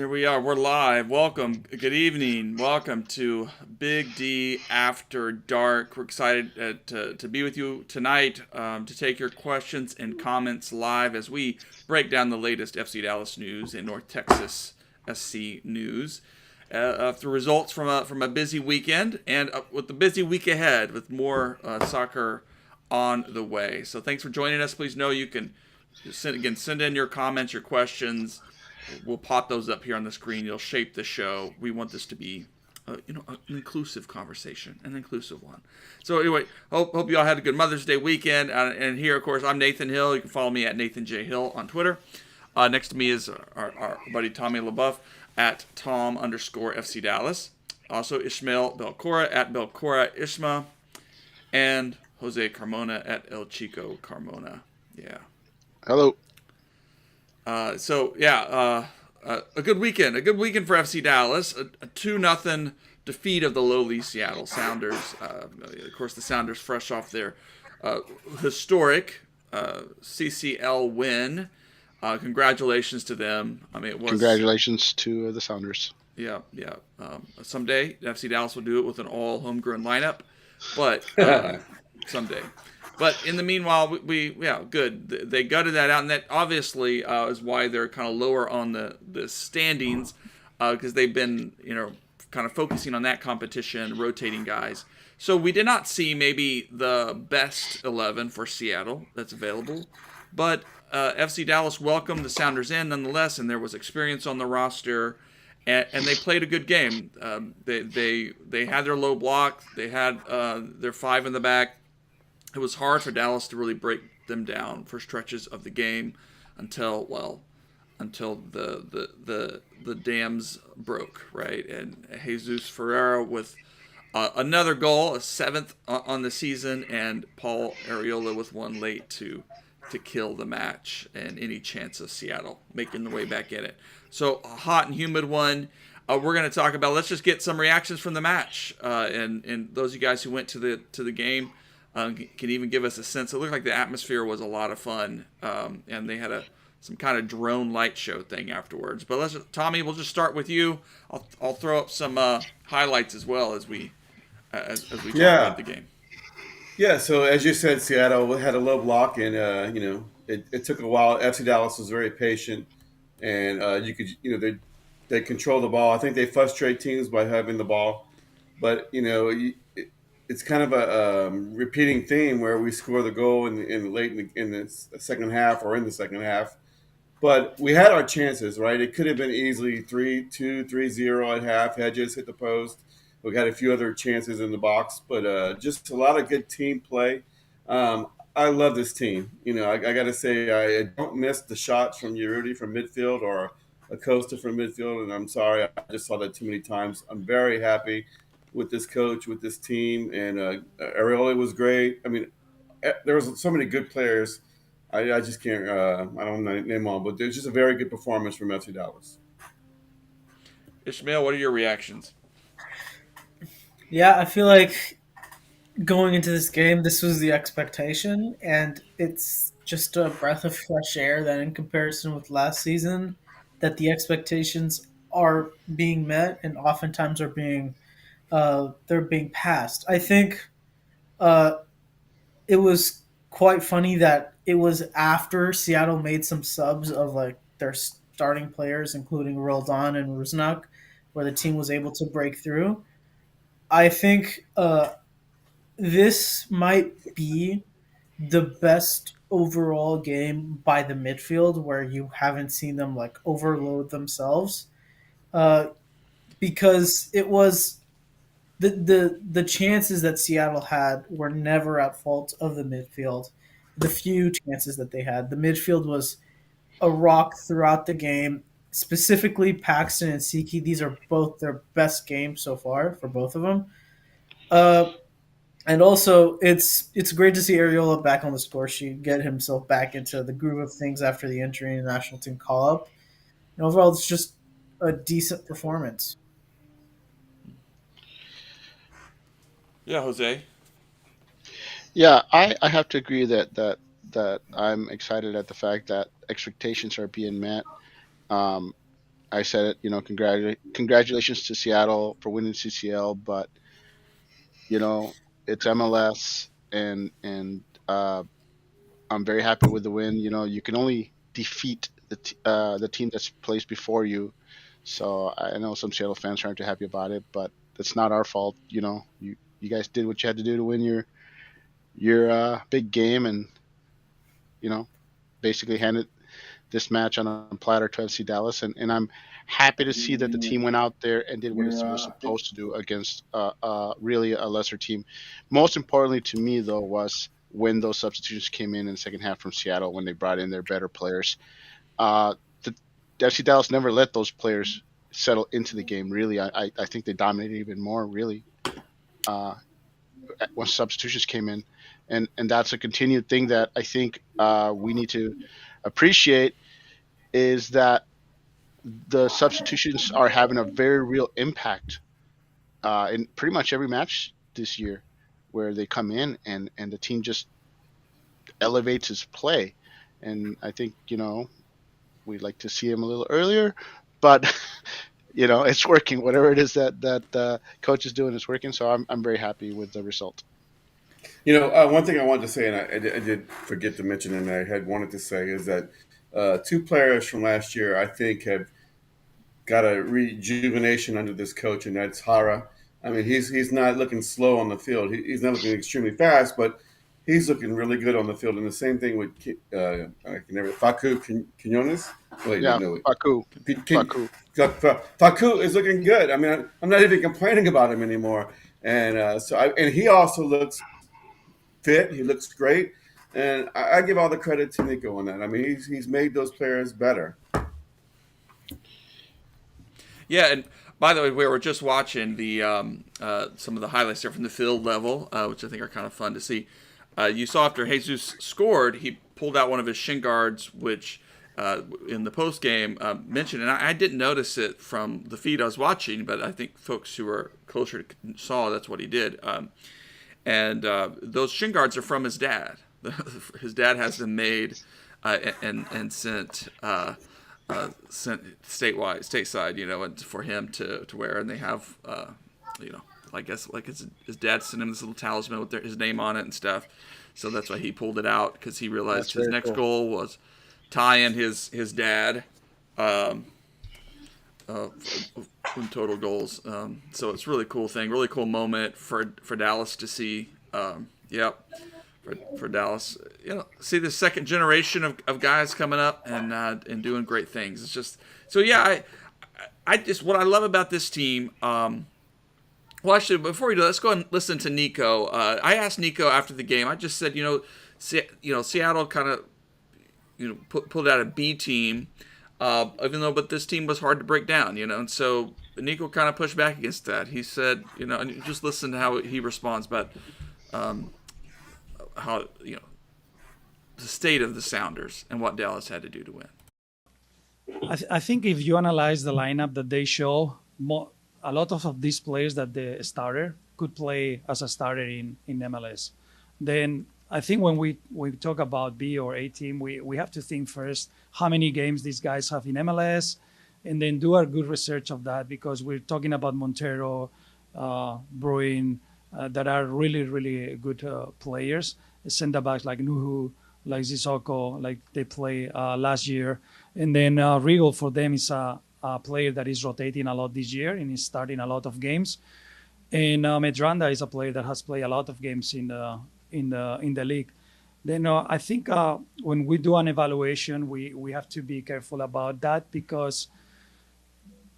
There we are. We're live. Welcome. Good evening. Welcome to Big D After Dark. We're excited to be with you tonight to take your questions and comments live as we break down the latest FC Dallas news and North Texas SC news. The results from a busy weekend and with the busy week ahead with more soccer on the way. So thanks for joining us. Please know you can send in your comments, your questions. We'll pop those up here on the screen. You'll shape the show. We want this to be, an inclusive conversation, an inclusive one. So anyway, hope you all had a good Mother's Day weekend. And here, of course, I'm Nathan Hill. You can follow me at Nathan J Hill on Twitter. Next to me is our buddy Tommy LaBeouf at Tom_FC Dallas. Also Ishmael Belcora at Belcora Ishma, and Jose Carmona at El Chico Carmona. Yeah. Hello. A good weekend. A good weekend for FC Dallas. A 2-0 defeat of the lowly Seattle Sounders. Of course, the Sounders fresh off their historic CCL win. Congratulations to them. I mean, it was Congratulations to the Sounders. Yeah. Someday FC Dallas will do it with an all homegrown lineup, but someday. But in the meanwhile, good. They gutted that out, and that obviously is why they're kind of lower on the standings, because they've been, kind of focusing on that competition, rotating guys. So we did not see maybe the best 11 for Seattle that's available, but FC Dallas welcomed the Sounders in nonetheless, and there was experience on the roster, and they played a good game. They had their low block, they had their 5 in the back. It was hard for Dallas to really break them down for stretches of the game until the dams broke, right? And Jesus Ferreira with another goal, a 7th on the season, and Paul Arriola with one late to kill the match and any chance of Seattle making the way back in it. So a hot and humid one. We're going to talk about. Let's just get some reactions from the match, and those of you guys who went to the game. Can even give us a sense. It looked like the atmosphere was a lot of fun, and they had some kind of drone light show thing afterwards. But Tommy, we'll just start with you. I'll throw up some highlights as well as we talk about the game. Yeah. So as you said, Seattle had a low block, and it took a while. FC Dallas was very patient, and they control the ball. I think they frustrate teams by having the ball, but it's kind of a repeating theme where we score the goal in late in the second half or in the second half. But we had our chances, right? It could have been easily 3-2, 3-0 at half. Had just hit the post. We had a few other chances in the box, but just a lot of good team play. I love this team. I got to say, I don't miss the shots from Urruti from midfield or Acosta from midfield, and I'm sorry, I just saw that too many times. I'm very happy with this coach, with this team, and Areola was great. I mean, there was so many good players. I just can't. I don't name them all, but there's just a very good performance from FC Dallas. Ishmael, what are your reactions? Yeah, I feel like going into this game, this was the expectation, and it's just a breath of fresh air that, in comparison with last season, that the expectations are being met and oftentimes are being they're being passed. I think uh, it was quite funny that it was after Seattle made some subs of like their starting players, including Roldan and Rusnak, where the team was able to break through. I think this might be the best overall game by the midfield where you haven't seen them like overload themselves uh, because it was the chances that Seattle had were never at fault of the midfield. The few chances that they had, the midfield was a rock throughout the game. Specifically, Paxton and Siki. These are both their best games so far for both of them. Uh, and also, it's great to see Ariola back on the score sheet, get himself back into the groove of things after the injury and national team call up. And overall, it's just a decent performance. Yeah, Jose. Yeah, I have to agree that I'm excited at the fact that expectations are being met. Um, I said it. Congratulations to Seattle for winning CCL, but it's MLS, and I'm very happy with the win. You can only defeat the team that's placed before you. So I know some Seattle fans aren't too happy about it, but that's not our fault. You guys did what you had to do to win your big game, and you know basically handed this match on a platter to FC Dallas, and I'm happy to see that the team went out there and did what it was supposed to do against really a lesser team. Most importantly to me, though, was when those substitutions came in the second half from Seattle when they brought in their better players. Uh, the FC Dallas never let those players settle into the game. Really, I think they dominated even more. Really, uh, once substitutions came in, and that's a continued thing that I think we need to appreciate is that the substitutions are having a very real impact in pretty much every match this year, where they come in and the team just elevates its play. And I think we'd like to see him a little earlier, but it's working. Whatever it is that coach is doing is working. So I'm very happy with the result. One thing I wanted to say, and I did forget to mention, and I had wanted to say, is that two players from last year I think have got a rejuvenation under this coach, and that's Hara. I mean, he's not looking slow on the field. He's not looking extremely fast, but he's looking really good on the field. And the same thing with I can never Facu Quinones. Wait, Yeah, no, Baku, Kin- Baku. Facu is looking good. I mean, I'm not even complaining about him anymore. And and he also looks fit. He looks great. And I give all the credit to Nico on that. I mean, he's made those players better. Yeah, and by the way, we were just watching the some of the highlights there from the field level, which I think are kind of fun to see. You saw after Jesus scored, he pulled out one of his shin guards, which in the post game mentioned, and I didn't notice it from the feed I was watching, but I think folks who were closer saw that's what he did. And those shin guards are from his dad. His dad has them made and sent. Sent stateside, and for him to wear, and they have, I guess like his dad sent him this little talisman with his name on it and stuff. So that's why he pulled it out, because he realized That's his very next cool. goal was tie in his dad in total goals. So it's a really cool thing, really cool moment for Dallas to see. Yep. For Dallas, see the second generation of guys coming up and doing great things. It's just so yeah. I just what I love about this team. Well, actually, before we do, let's go and listen to Nico. I asked Nico after the game. I just said, Seattle kind of, pulled out a B team, but this team was hard to break down, and so Nico kind of pushed back against that. He said, and just listen to how he responds, but. How the state of the Sounders and what Dallas had to do to win. I think if you analyze the lineup that they show, a lot of these players that the starter could play as a starter in MLS. Then I think when we talk about B or A team, we have to think first how many games these guys have in MLS, and then do a good research of that, because we're talking about Montero, Bruin, that are really, really good players. Center backs like Nuhu, like Zizoko, like they play last year. And then Regal for them is a player that is rotating a lot this year and is starting a lot of games. And Medranda is a player that has played a lot of games in the league. Then I think when we do an evaluation, we have to be careful about that, because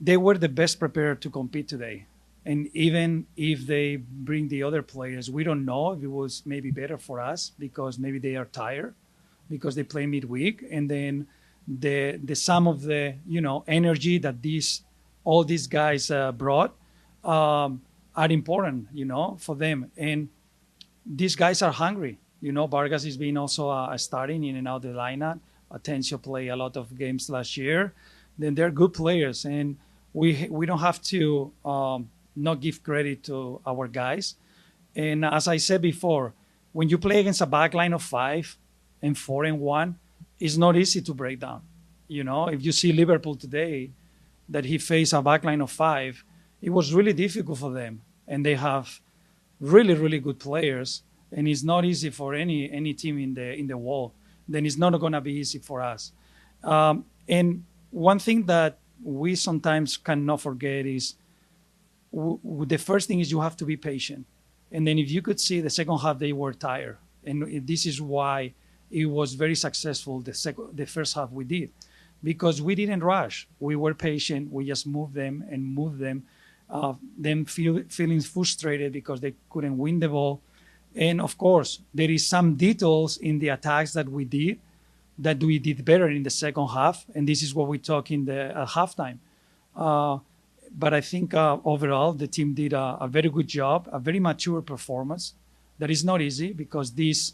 they were the best prepared to compete today. And even if they bring the other players, we don't know if it was maybe better for us, because maybe they are tired because they play midweek. And then the sum of the energy that all these guys brought are important, for them. And these guys are hungry. Vargas is being also starting in and out the lineup. Atencio played a lot of games last year. Then they're good players, and we don't have to not give credit to our guys. And as I said before, when you play against a back line of 5 and 4 and 1, it's not easy to break down. If you see Liverpool today, that he faced a backline of five, it was really difficult for them. And they have really, really good players, and it's not easy for any team in the world. Then it's not going to be easy for us. And one thing that we sometimes cannot forget is the first thing is you have to be patient. And then if you could see the second half, they were tired, and this is why it was very successful. The first half we did, because we didn't rush. We were patient. We just moved them and moved them. Them feeling frustrated because they couldn't win the ball, and of course there is some details in the attacks that we did better in the second half, and this is what we talk in the halftime. Uh, but I think overall the team did a very good job, a very mature performance. That is not easy because this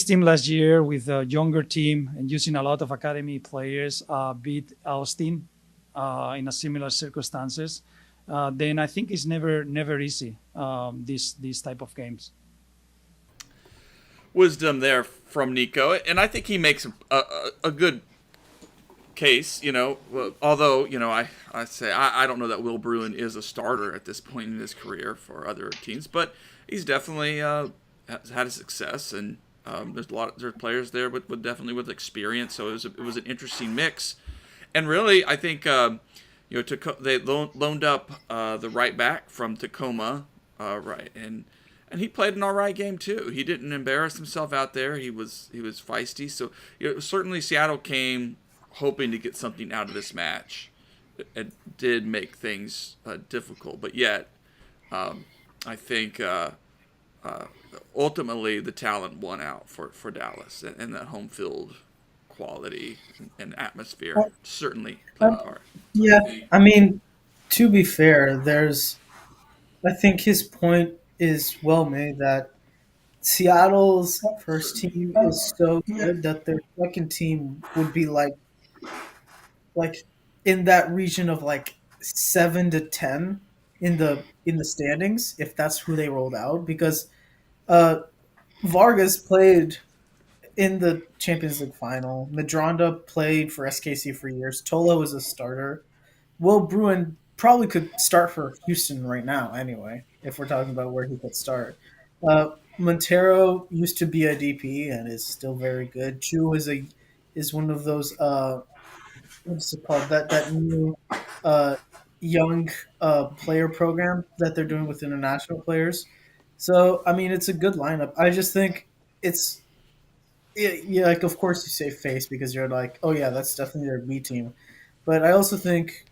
team last year with a younger team and using a lot of academy players beat Austin in a similar circumstances. Then I think it's never easy these type of games. Wisdom there from Nico, and I think he makes a good case. Although I say I don't know that Will Bruin is a starter at this point in his career for other teams, but he's definitely has had a success, and there's players there with definitely with experience. So it was an interesting mix, and really I think they loaned up the right back from Tacoma, right, and he played an all right game too. He didn't embarrass himself out there. He was feisty. So certainly Seattle came hoping to get something out of this match. It did make things difficult, but yet I think ultimately the talent won out for Dallas, and that home field quality and atmosphere certainly played a Um, part. yeah, I mean, to be fair, I think his point is well made that Seattle's first team is so good that their second team would be like in that region of like 7 to 10 in the standings if that's who they rolled out because uh Vargas played in the Champions League final. Madronda played for SKC for years. Tolo was a starter. Will Bruin probably could start for Houston right now anyway, if we're talking about where he could start. Montero used to be a DP and is still very good. Chu is one of those what's it called that new uh, young player program that they're doing with international players. So I mean, it's a good lineup. I just think it's yeah, like of course you say face because you're like, oh yeah, that's definitely their B team. But I also think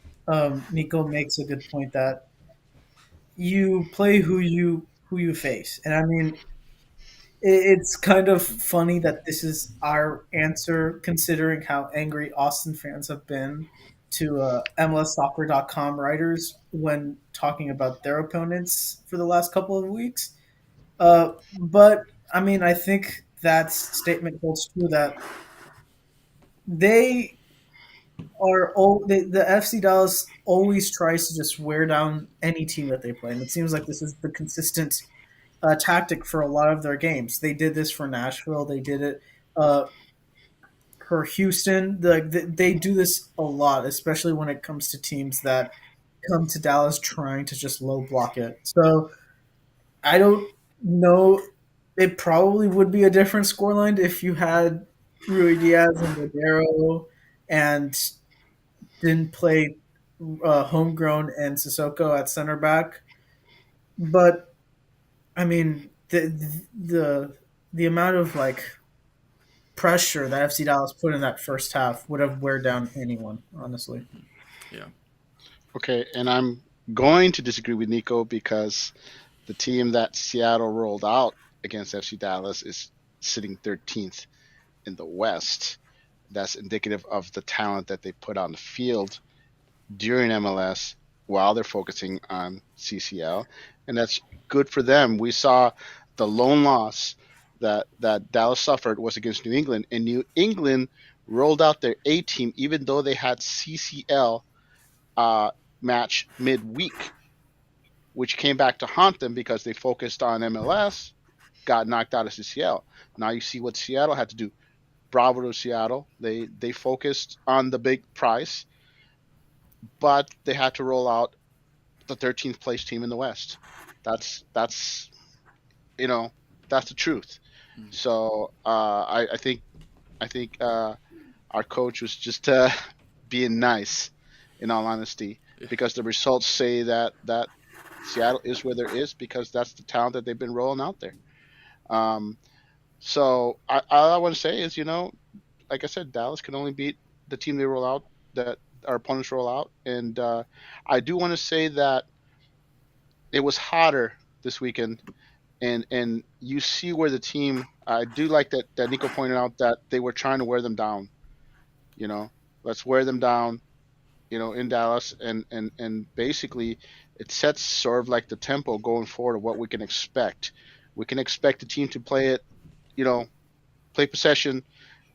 Nico makes a good point that you play who you face, and I mean it's kind of funny that this is our answer considering how angry Austin fans have been to MLSsoccer.com writers when talking about their opponents for the last couple of weeks. But I mean, I think that statement holds true that they the FC Dallas always tries to just wear down any team that they play, and it seems like this is the consistent tactic for a lot of their games. They did this for Nashville. They did it uh, for Houston. They do this a lot, especially when it comes to teams that come to Dallas trying to just low block it. So I don't know. It probably would be a different scoreline if you had Rui Diaz and Rodero and didn't play homegrown and Sissoko at center back. But I mean, the amount of like pressure that FC Dallas put in that first half would have wear down anyone, honestly. Yeah. Okay, and I'm going to disagree with Nico because the team that Seattle rolled out against FC Dallas is sitting 13th in the West. That's indicative of the talent that they put on the field during MLS while they're focusing on CCL, and that's good for them. We saw the lone loss that Dallas suffered was against New England, and New England rolled out their A team even though they had CCL uh, match midweek, which came back to haunt them because they focused on MLS, got knocked out of CCL. Now you see what Seattle had to do. Bravo to Seattle. They focused on the big prize but they had to roll out the 13th place team in the West. That's you know that's the truth. So I think our coach was just being nice, in all honesty, because the results say that Seattle is where there is because that's the talent that they've been rolling out there. Um, so all I want to say is, like I said, Dallas can only beat the team they roll out, that our opponents roll out, and I do want to say that it was hotter this weekend, and you see where the team. I do like that Nico pointed out that they were trying to wear them down. You know, let's wear them down. In Dallas, and basically it sets sort of like the tempo going forward of what we can expect. We can expect the team to play it, you know, play possession,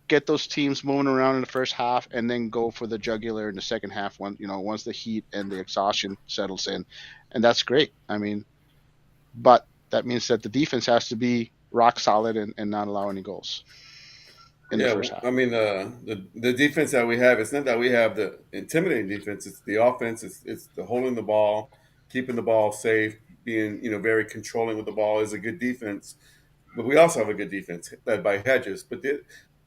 get those teams moving around in the first half, and then go for the jugular in the second half once the heat and the exhaustion settles in, and that's great. I mean, but that means that the defense has to be rock solid and not allow any goals in the Yeah, first half. I mean the defense that we have. It's not that we have the intimidating defense. It's the offense. It's the holding the ball, keeping the ball safe, being very controlling with the ball is a good defense. But we also have a good defense led by Hedges.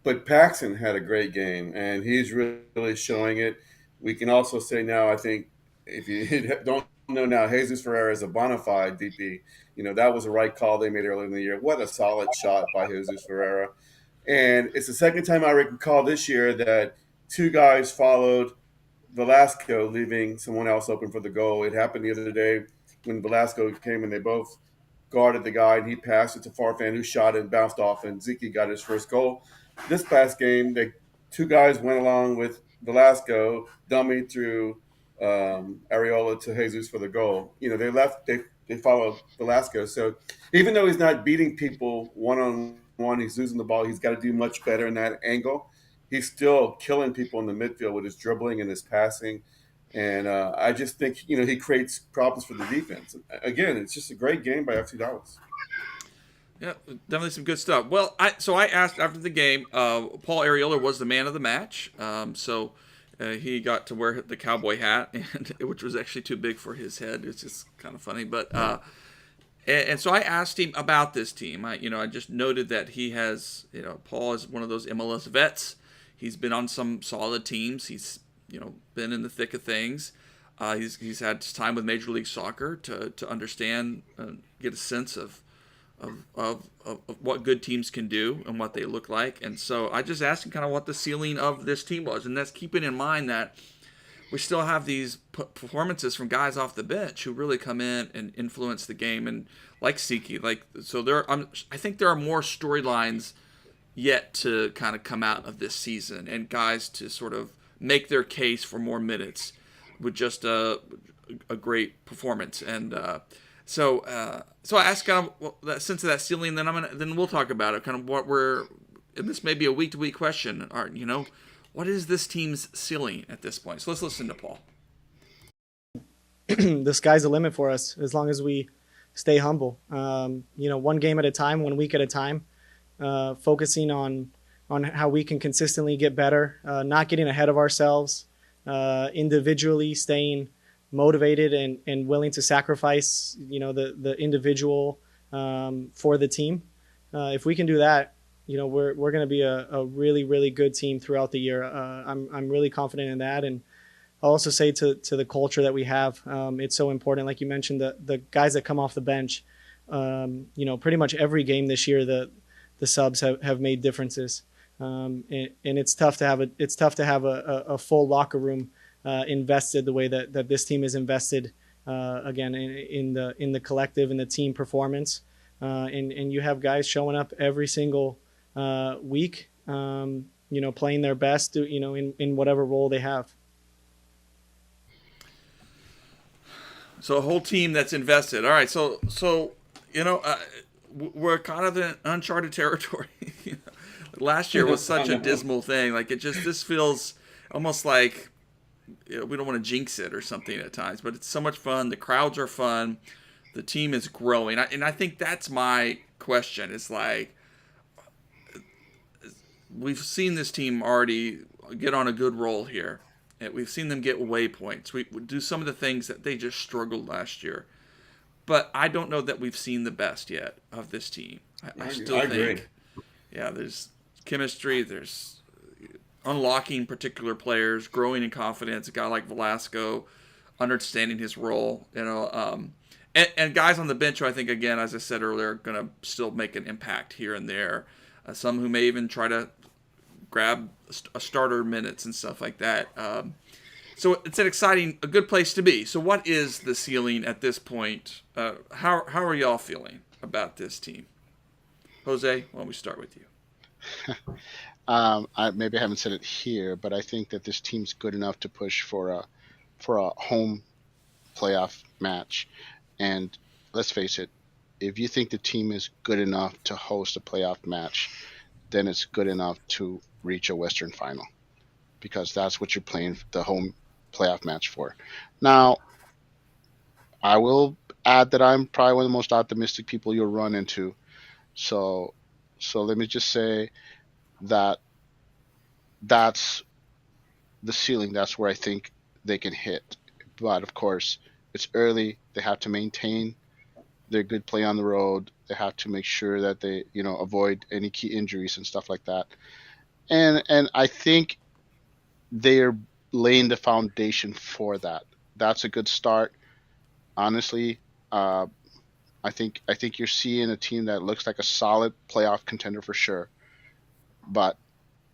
But Paxton had a great game, and he's really showing it. We can also say now, I think, if you don't know now, Jesus Ferreira is a bona fide DP. That was the right call they made earlier in the year. What a solid shot by Jesus Ferreira. And it's the second time I recall this year that two guys followed Velasco, leaving someone else open for the goal. It happened the other day when Velasco came and they both guarded the guy, and he passed it to Farfan, who shot it and bounced off, and Ziki got his first goal. This past game, two guys went along with Velasco, dummy through Areola to Jesus for the goal. They followed Velasco. So even though he's not beating people one on one, he's losing the ball. He's got to do much better in that angle. He's still killing people in the midfield with his dribbling and his passing. And I just think he creates problems for the defense. Again, it's just a great game by FC Dallas. Yeah, definitely some good stuff. Well, I asked after the game. Paul Areola was the man of the match, so he got to wear the cowboy hat, and which was actually too big for his head. It's just kind of funny, but and so I asked him about this team. I just noted that he has, Paul is one of those MLS vets. He's been on some solid teams. He's been in the thick of things. He's had time with Major League Soccer to understand, get a sense of what good teams can do and what they look like. And so I just asked him kind of what the ceiling of this team was, and that's keeping in mind that we still have these performances from guys off the bench who really come in and influence the game, and like Siki, I think there are more storylines yet to kind of come out of this season, and guys to sort of make their case for more minutes with just a great performance. And so I asked kind of that sense of that ceiling. Then we'll talk about it. Kind of what we're. And this may be a week to week question. What is this team's ceiling at this point? So let's listen to Paul. The sky's the limit for us as long as we stay humble. One game at a time, 1 week at a time, focusing on how we can consistently get better, not getting ahead of ourselves, individually staying motivated and willing to sacrifice, the individual for the team. If we can do that, we're going to be a really, really good team throughout the year. I'm really confident in that. And I'll also say to the culture that we have, it's so important. Like you mentioned, the guys that come off the bench, pretty much every game this year, the subs have made differences. And it's tough to have a full locker room invested the way that this team is invested, again, in the collective and the team performance. And you have guys showing up every single week, playing their best, in whatever role they have. So a whole team that's invested. All right, so we're kind of in uncharted territory. Last year was such a dismal thing. Like this feels almost like we don't want to jinx it or something at times, but it's so much fun. The crowds are fun. The team is growing, and I think that's my question. It's like we've seen this team already get on a good roll here. And we've seen them get waypoints. We do some of the things that they just struggled last year. But I don't know that we've seen the best yet of this team. I still I agree. think, yeah, there's chemistry, there's unlocking particular players, growing in confidence. A guy like Velasco, understanding his role, and guys on the bench who I think, again, as I said earlier, are going to still make an impact here and there. Some who may even try to grab a starter minutes and stuff like that. So it's an exciting, a good place to be. So what is the ceiling at this point? How are y'all feeling about this team? Jose, why don't we start with you? I maybe I haven't said it here, but I think that this team's good enough to push for a home playoff match. And let's face it, if you think the team is good enough to host a playoff match, then it's good enough to reach a Western final because that's what you're playing the home playoff match for. Now, I will add that I'm probably one of the most optimistic people you'll run into. So, so let me just say that that's the ceiling. That's where I think they can hit. But of course, it's early. They have to maintain their good play on the road. They have to make sure that they, avoid any key injuries and stuff like that. And I think they're laying the foundation for that. That's a good start. Honestly, uh, I think you're seeing a team that looks like a solid playoff contender for sure. But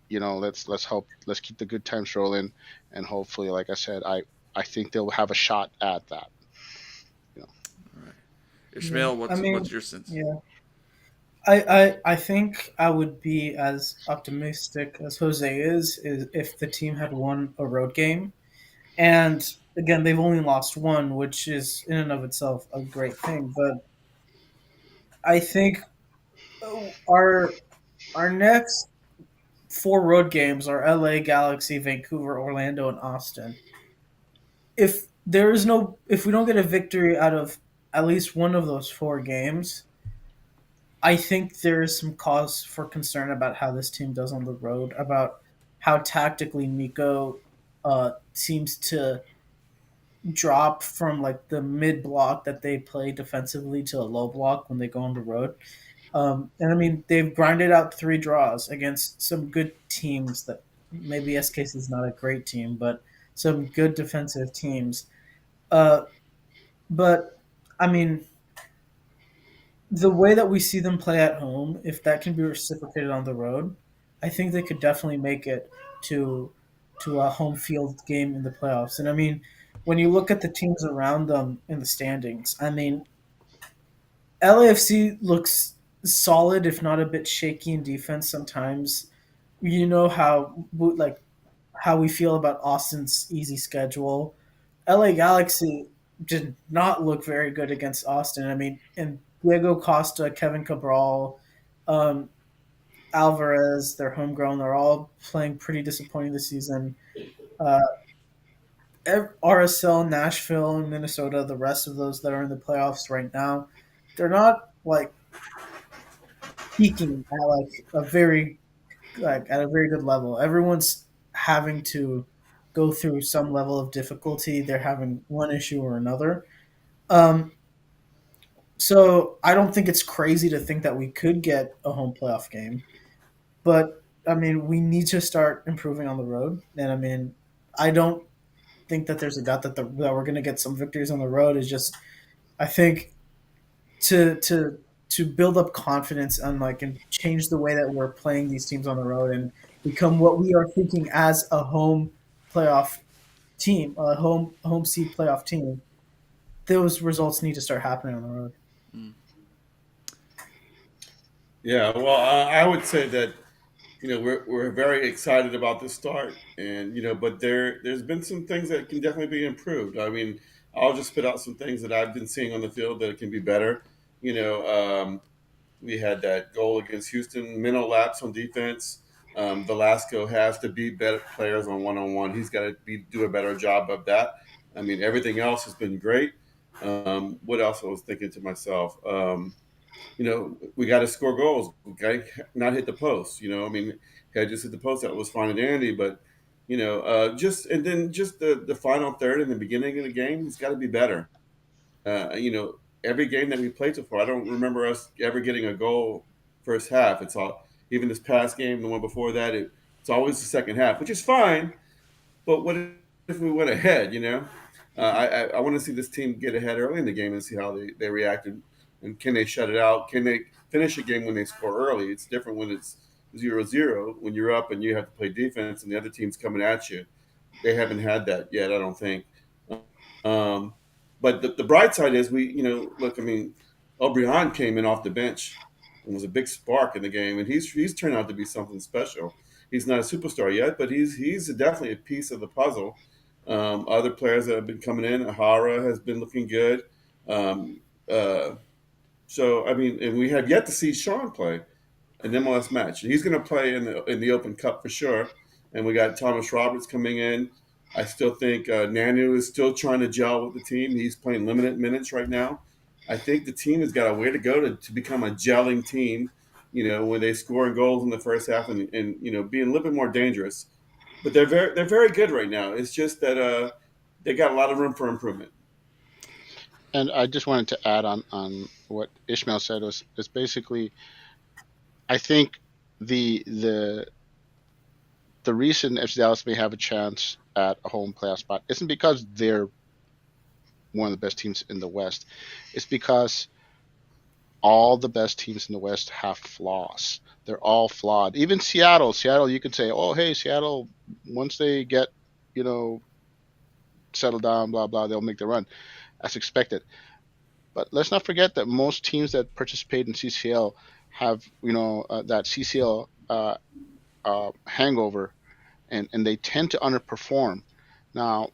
let's hope, let's keep the good times rolling, and hopefully, like I said, I think they'll have a shot at that. You know. All right, Yeah, Ishmael, I what's mean, your sense? yeah, I think I would be as optimistic as Jose is if the team had won a road game. And again, they've only lost one, which is in and of itself a great thing. But I think our next four road games are LA, Galaxy, Vancouver, Orlando, and Austin. If we don't get a victory out of at least one of those four games, I think there is some cause for concern about how this team does on the road, about how tactically Nico seems to drop from like the mid block that they play defensively to a low block when they go on the road. And I mean, they've grinded out three draws against some good teams that maybe SKC is not a great team, but some good defensive teams. Uh, but I mean, the way that we see them play at home, if that can be reciprocated on the road, I think they could definitely make it to to a home field game in the playoffs. And I mean, when you look at the teams around them in the standings, I mean, LAFC looks solid, if not a bit shaky in defense sometimes. You know how we feel about Austin's easy schedule. LA Galaxy did not look very good against Austin. I mean, and Diego Costa, Kevin Cabral, um, Alvarez, they're homegrown. They're all playing pretty disappointing this season. Uh, RSL, Nashville, and Minnesota, the rest of those that are in the playoffs right now, they're not like peaking at at a very good level. Everyone's having to go through some level of difficulty. They're having one issue or another. Um, so I don't think it's crazy to think that we could get a home playoff game, but I mean we need to start improving on the road. And I mean I don't think that there's a doubt that that we're going to get some victories on the road. Is just I think to to to build up confidence and change the way that we're playing these teams on the road and become what we are thinking as a home playoff team, a home seed playoff team. Those results need to start happening on the road. Mm. Yeah, well, I would say that we're very excited about the start, and but there's been some things that can definitely be improved. I mean, I'll just spit out some things that I've been seeing on the field that can be better. You know, we had that goal against Houston, mental lapse on defense. Velasco has to beat better players on one. He's got to do a better job of that. I mean, everything else has been great. What else I was thinking to myself? We got to score goals. We got to not hit the post. I mean, had just hit the post, that was fine and dandy, but Just and then just the final third and the beginning of the game, it's got to be better. Every game that we played so far, I don't remember us ever getting a goal first half. It's all even this past game, the one before that, it's always the second half, which is fine. But what if we went ahead? I want to see this team get ahead early in the game and see how they reacted, and can they shut it out? Can they finish a game when they score early? It's different when it's 0-0 when you're up and you have to play defense and the other team's coming at you. They haven't had that yet, I don't think. Um, but the bright side is look, I mean, O'Brien came in off the bench and was a big spark in the game, and he's turned out to be something special. He's not a superstar yet, but he's definitely a piece of the puzzle. Other players that have been coming in, Ahara has been looking good. Um, uh, so I mean, and we have yet to see Sean play an MLS match. He's going to play in the Open Cup for sure. And we got Thomas Roberts coming in. I still think Nanu is still trying to gel with the team. He's playing limited minutes right now. I think the team has got a way to go to become a gelling team. When they scoring goals in the first half and being a little bit more dangerous. But they're very good right now. It's just that they got a lot of room for improvement. And I just wanted to add on what Ishmael said was basically, I think the the reason FC Dallas may have a chance at a home playoff spot isn't because they're one of the best teams in the West. It's because all the best teams in the West have flaws. They're all flawed. Even Seattle. Seattle, you could say, oh, hey, Seattle, once they get, you know, settled down, blah, blah, they'll make the run. As expected. But let's not forget that most teams that participate in CCL have, that CCL hangover, and they tend to underperform. Now,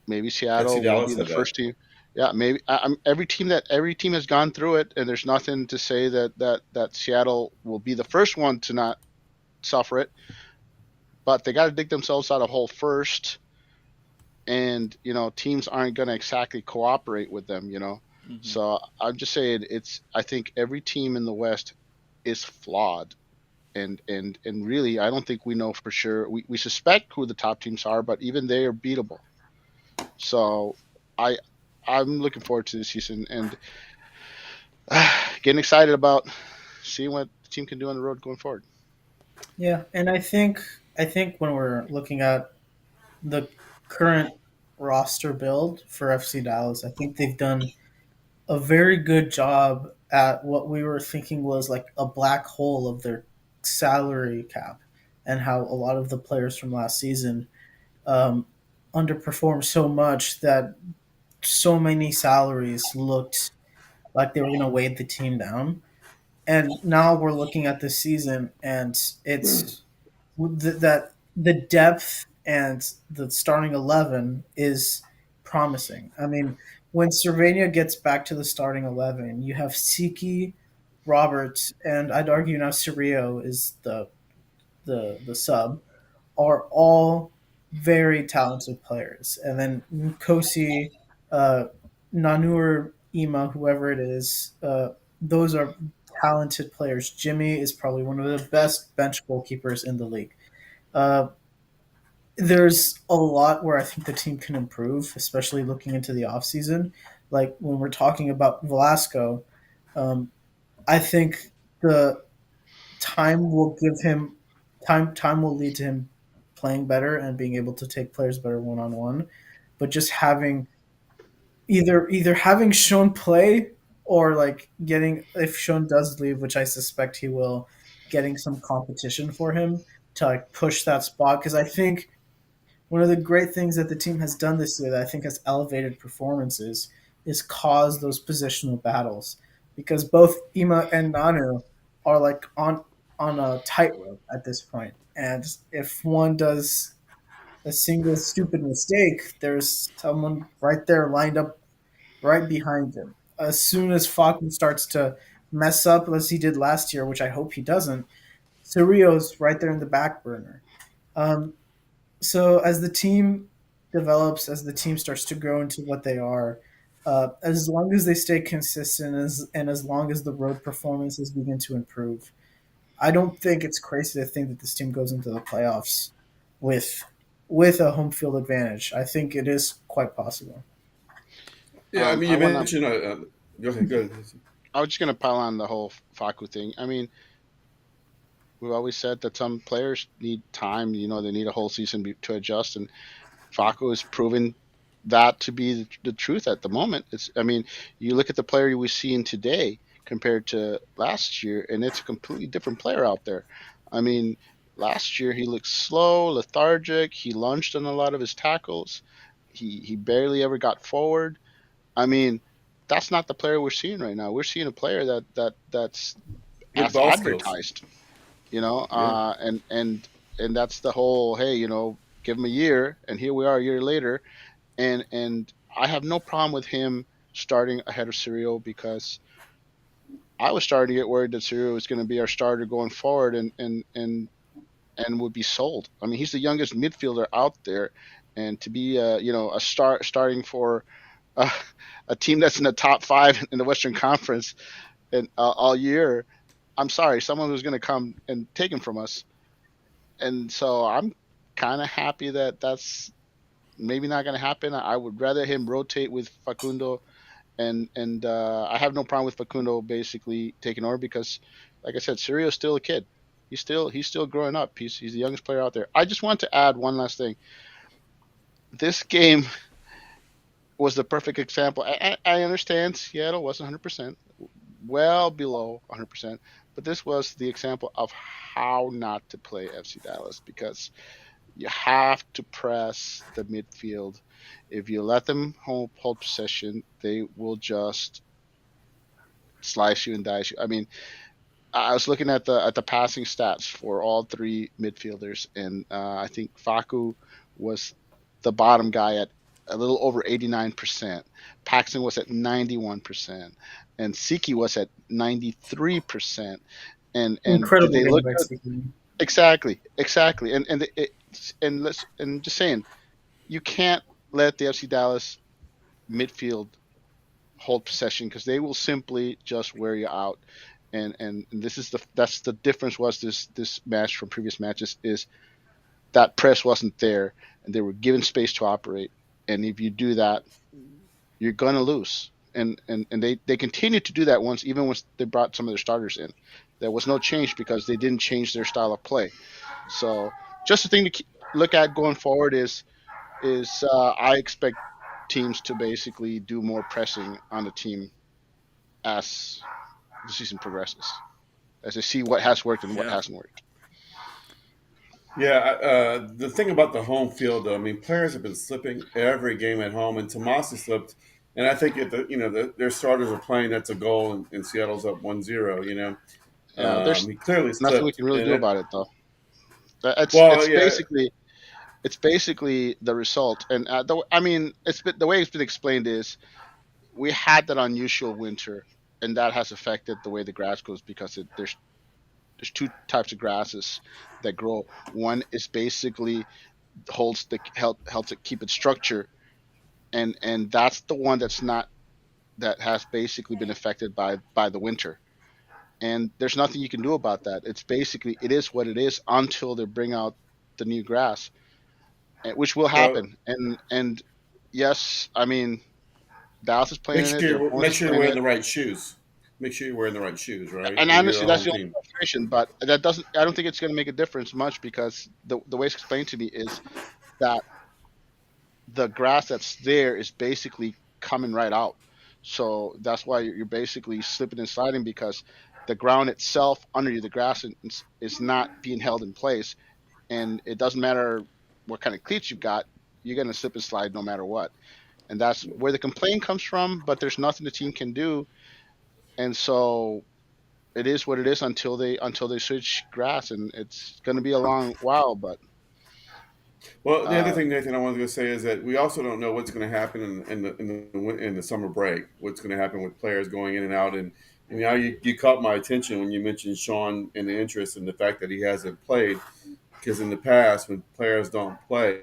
maybe FC Seattle will be Dallas the had that. first team. Yeah, maybe every team has gone through it, and there's nothing to say that Seattle will be the first one to not suffer it. But they got to dig themselves out a hole first, and teams aren't going to exactly cooperate with them. Hmm. So I'm just saying I think every team in the West is flawed, and really I don't think we know for sure. We suspect who the top teams are, but even they are beatable. So I I'm looking forward to the season and getting excited about seeing what the team can do on the road going forward. Yeah, and I think when we're looking at the current roster build for FC Dallas, I think they've done a very good job at what we were thinking was like a black hole of their salary cap, and how a lot of the players from last season um, underperformed so much that so many salaries looked like they were going to weigh the team down. And now we're looking at this season, and it's that the depth and the starting 11 is promising. I mean, when Cervania gets back to the starting 11, you have Siki, Roberts, and I'd argue now Cirio is the sub, are all very talented players. And then Nkosi, uh, Nanur, Ima, whoever it is, those are talented players. Jimmy is probably one of the best bench goalkeepers in the league. Uh, there's a lot where I think the team can improve, especially looking into the offseason. Like when we're talking about Velasco, um, I think the time will give him time will lead to him playing better and being able to take players better one on one. But just having either having Sean play, or like getting, if Sean does leave, which I suspect he will, getting some competition for him to like push that spot, because I think one of the great things that the team has done this year that I think has elevated performances is cause those positional battles, because both Ima and Nanu are like on a tightrope at this point, and if one does a single stupid mistake, there's someone right there lined up right behind him. As soon as Falcon starts to mess up as he did last year, which I hope he doesn't, Cerrio's right there in the back burner. Um, so as the team develops, as the team starts to grow into what they are, as long as they stay consistent, and as long as the road performances begin to improve, I don't think it's crazy to think that this team goes into the playoffs with with a home field advantage. I think it is quite possible. Yeah, I mean, I you wanna. mentioned. Go ahead. Go ahead. I was just gonna pile on the whole Faku thing. I mean, we've always said that some players need time. They need a whole season to adjust, and Faku has proven that to be the truth at the moment. I mean, you look at the player we've seen today compared to last year, and it's a completely different player out there. I mean, last year he looked slow, lethargic. He lunged on a lot of his tackles. He barely ever got forward. I mean, that's not the player we're seeing right now. We're seeing a player that's With as ball skills. advertised, you know, Yeah. and that's the whole, hey, give him a year, and here we are a year later, and I have no problem with him starting ahead of Serial because I was starting to get worried that Serial was going to be our starter going forward, and would be sold. I mean, he's the youngest midfielder out there, and to be a starting for uh, a team that's in the top five in the Western Conference and all year. I'm sorry, someone was going to come and take him from us, and so I'm kind of happy that that's maybe not going to happen. I would rather him rotate with Facundo, and I have no problem with Facundo basically taking over because, like I said, Sirio's still a kid. He's still growing up. He's the youngest player out there. I just want to add one last thing. This game was the perfect example. I understand Seattle wasn't 100%, well below 100%, but this was the example of how not to play FC Dallas because you have to press the midfield. If you let them hold possession, they will just slice you and dice you. I mean, I was looking at the passing stats for all three midfielders, and I think Faku was the bottom guy at a little over 89%. Paxton was at 91%, and Siki was at 93%. And did Incredible they game look by good? Stephen. Exactly. And just saying, you can't let the FC Dallas midfield hold possession because they will simply just wear you out. And that's the difference was this match from previous matches is that press wasn't there and they were given space to operate. And if you do that, you're gonna lose. And they continued to do that once they brought some of their starters in. There was no change because they didn't change their style of play. So just a thing to look at going forward is I expect teams to basically do more pressing on the team as the season progresses, as they see what has worked and what Yeah. hasn't worked. Yeah, the thing about the home field, though, I mean, players have been slipping every game at home, and Tomasi slipped. And I think if their starters are playing, that's a goal, and Seattle's up 1-0. Yeah, there's He clearly nothing we slipped, can really and do about it though. It's well, it's yeah, basically it's basically the result, and I mean, the way it's been explained is we had that unusual winter, and that has affected the way the grass grows because there's two types of grasses that grow. One is basically helps it keep its structure, and that's the one that has basically been affected by the winter. And there's nothing you can do about that. It is what it is until they bring out the new grass, which will well, happen. And yes, I mean Dallas is playing in it. Their opponents make is sure you're playing in wearing it. the right shoes. Make sure you're wearing the right shoes, right? And If you're honestly, a that's home the only team. frustration. But that doesn't. I don't think it's going to make a difference much because the way it's explained to me is that the grass that's there is basically coming right out. So that's why you're basically slipping and sliding because the ground itself under you, the grass is not being held in place, and it doesn't matter what kind of cleats you've got, you're going to slip and slide no matter what. And that's where the complaint comes from. But there's nothing the team can do, and so it is what it is until they switch grass, and it's going to be a long while. But Well, the other uh, thing, Nathan, I wanted to say is that we also don't know what's going to happen in the summer break. What's going to happen with players going in and out, and now you caught my attention when you mentioned Sean and the interest in the fact that he hasn't played. Because in the past, when players don't play,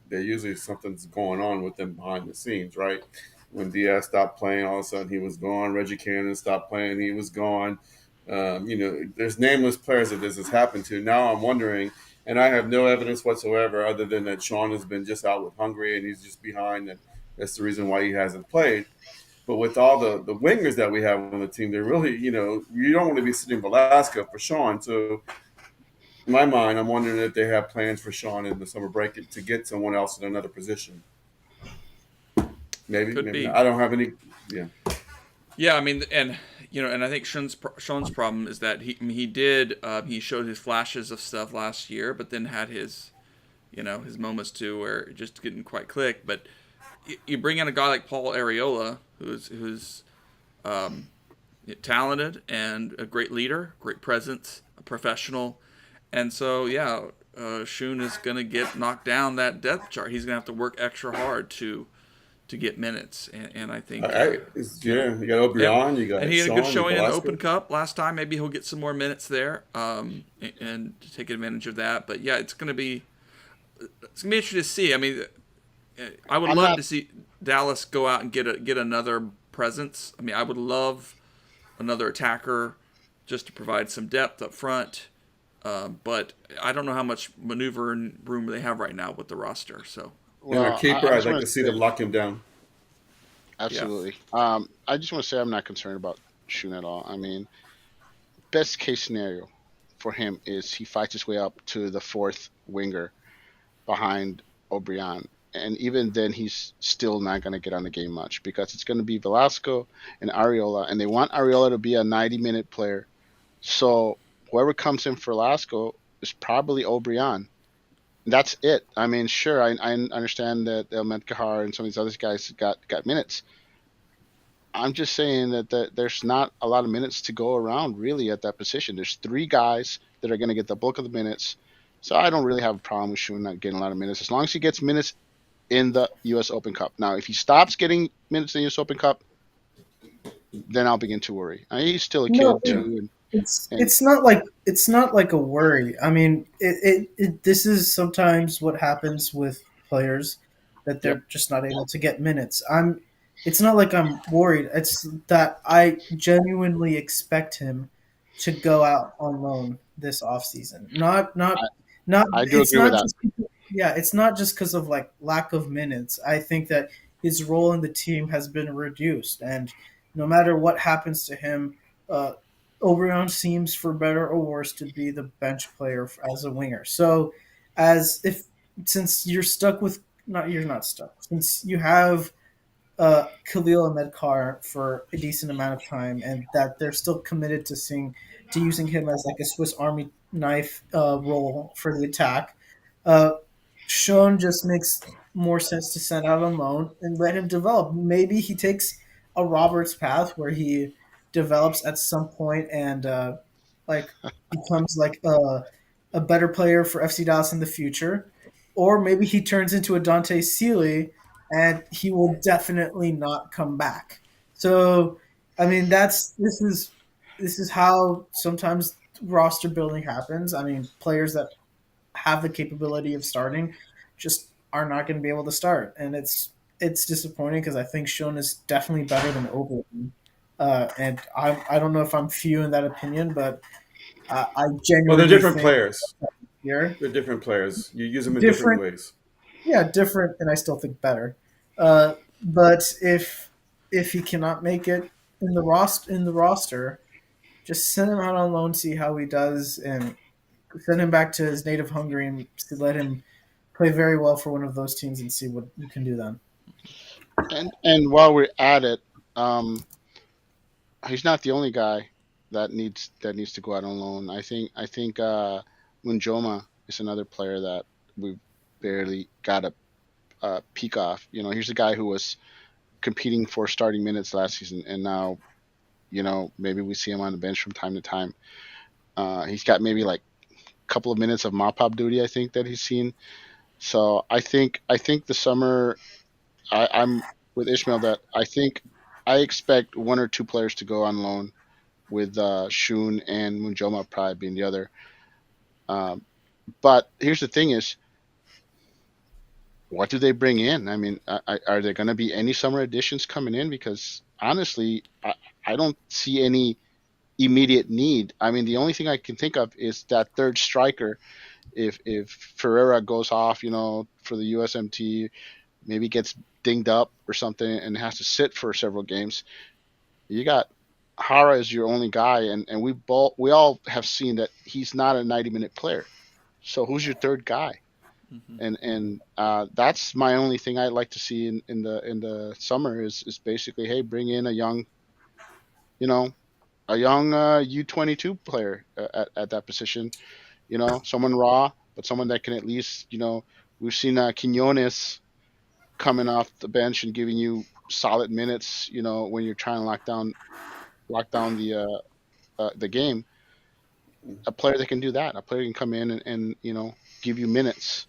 there usually something's going on with them behind the scenes, right? When Diaz stopped playing, all of a sudden he was gone. Reggie Cannon stopped playing, he was gone. There's nameless players that this has happened to. Now I'm wondering And I have no evidence whatsoever other than that Sean has been just out with hungry and he's just behind, and that's the reason why he hasn't played. But with all the wingers that we have on the team, they're really, you don't want to be sitting Velasco for Sean. So in my mind, I'm wondering if they have plans for Sean in the summer break to get someone else in another position. Maybe, Could maybe not. be. I don't have any. Yeah, Yeah, I mean, and I think Sean's problem is that he showed his flashes of stuff last year, but then had his moments too where it just didn't quite click. But you bring in a guy like Paul Areola, who's talented and a great leader, great presence, a professional, and so yeah, Shun is gonna get knocked down that depth chart. He's gonna have to work extra hard to get minutes, and I think you got yep. O'Brien, you And got he had a good Sean, showing in the Open Velasco. Cup last time. Maybe he'll get some more minutes there, and to take advantage of that. But yeah, it's gonna be interesting to see. I mean, I would I'm love not. to see Dallas go out and get another presence. I mean, I would love another attacker just to provide some depth up front. But I don't know how much maneuvering room they have right now with the roster. So And our Well, keeper, I I'd just like want to to see them say lock him down. yeah, absolutely. I just want to say I'm not concerned about Shun at all. I mean, best case scenario for him is he fights his way up to the fourth winger behind O'Brien. And even then, he's still not going to get on the game much because it's going to be Velasco and Ariola, and they want Ariola to be a 90-minute player. So whoever comes in for Velasco is probably O'Brien. That's it. I mean, sure, I understand that El Medkahar and some of these other guys got minutes. I'm just saying that there's not a lot of minutes to go around really at that position. There's three guys that are going to get the bulk of the minutes. So I don't really have a problem with Shun not getting a lot of minutes as long as he gets minutes in the U.S. Open Cup. Now, if he stops getting minutes in the U.S. Open Cup, then I'll begin to worry. I mean, he's still a No, kid Yeah. too, and it's not like a worry. I mean, this is sometimes what happens with players that yep. they're just not able to get minutes. It's not like I'm worried. It's that I genuinely expect him to go out on loan this offseason. Not. I do It's agree with not that. just. Yeah, it's not just because of like lack of minutes. I think that his role in the team has been reduced, and no matter what happens to him, uh, Oberon seems, for better or worse, to be the bench player as a winger. So, as if since you're stuck with not you're not stuck since you have Khalil and Medkar for a decent amount of time, and that they're still committed to using him as like a Swiss Army knife role for the attack. Uh, Sean just makes more sense to send out on loan and let him develop. Maybe he takes a Roberts path where he develops at some point and like becomes like a better player for FC Dallas in the future, or maybe he turns into a Dante Sealy and he will definitely not come back. So, I mean, this is how sometimes roster building happens. I mean, players that have the capability of starting just are not going to be able to start, and it's disappointing because I think Sean is definitely better than Oberlin. And I don't know if I'm few in that opinion, but I Well, they're genuinely different think players. here They're different players. You use them in different different, ways. yeah, different, and I still think better. But if he cannot make it in the roster, just send him out on loan, see how he does, and send him back to his native Hungary and let him play very well for one of those teams and see what you can do then. And while we're at it, um, he's not the only guy that needs to go out on loan. I think Munjoma is another player that we've barely got a peek off. Here's a guy who was competing for starting minutes last season, and now maybe we see him on the bench from time to time. He's got maybe like a couple of minutes of mop up duty. I think that he's seen. So I think the summer I'm with Ishmael that I expect one or two players to go on loan with Shun and Munjoma probably being the other. Um, but here's the thing: is what do they bring in? I mean, are there going to be any summer additions coming in? Because honestly, I don't see any immediate need. I mean, the only thing I can think of is that third striker, if Ferreira goes off, for the USMT, maybe gets dinged up or something and has to sit for several games, you got Hara as your only guy, and we all have seen that he's not a 90-minute player. So who's your third guy? Hmm. And that's my only thing I'd like to see in the summer is basically, hey, bring in you know a young U22 player at that position, someone raw, but someone that can at least, we've seen Quinones coming off the bench and giving you solid minutes, when you're trying to lock down the game. A player that can do that, a player can come in and give you minutes.